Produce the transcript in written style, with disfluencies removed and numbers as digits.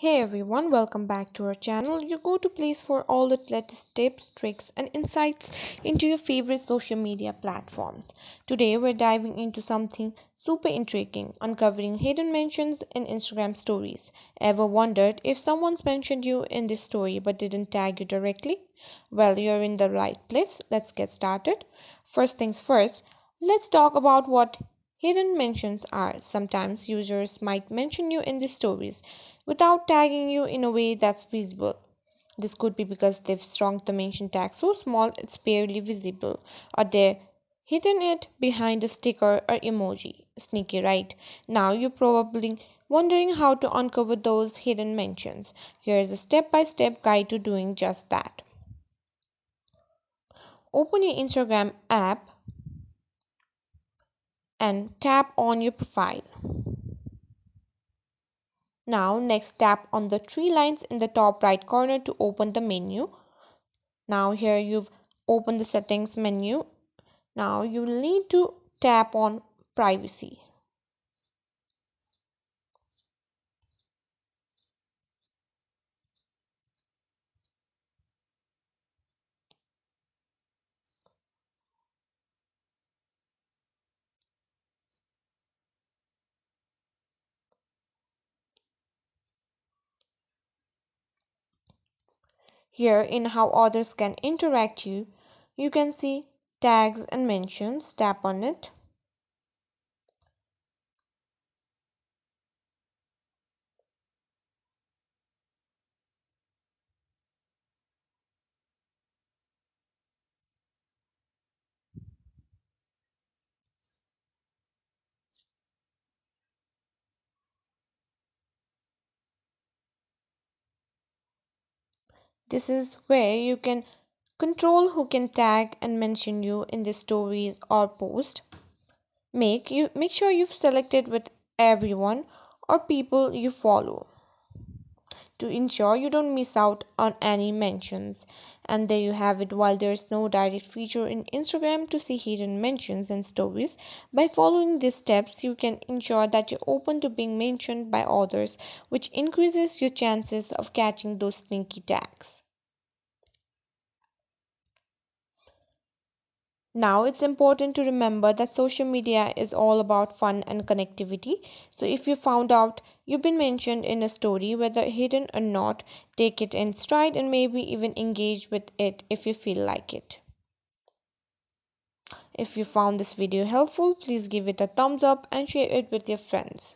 Hey everyone, welcome back to our channel. Your go-to place for all the latest tips, tricks, and insights into your favorite social media platforms. Today we're diving into something super intriguing, uncovering hidden mentions in Instagram stories. Ever wondered if someone's mentioned you in this story but didn't tag you directly? Well, you're in the right place. Let's get started. First things first, let's talk about what hidden mentions are. Sometimes users might mention you in the stories without tagging you in a way that's visible. This could be because they've shrunk the mention tag so small it's barely visible, or they're hidden it behind a sticker or emoji. Sneaky, right? Now you're probably wondering how to uncover those hidden mentions. Here's a step by step guide to doing just that. Open your Instagram app and tap on your profile. Now, next tap on the three lines in the top right corner to open the menu. Now, here you've opened the settings menu. Now, you will need to tap on privacy. Here, in how others can interact you can see tags and mentions. Tap on it. This is where you can control who can tag and mention you in the stories or post. Make sure you've selected with everyone or people you follow to ensure you don't miss out on any mentions. And there you have it. While there's no direct feature in Instagram to see hidden mentions and stories, by following these steps, you can ensure that you're open to being mentioned by others, which increases your chances of catching those sneaky tags. Now, it's important to remember that social media is all about fun and connectivity. So, if you found out you've been mentioned in a story, whether hidden or not, take it in stride and maybe even engage with it if you feel like it. If you found this video helpful, please give it a thumbs up and share it with your friends.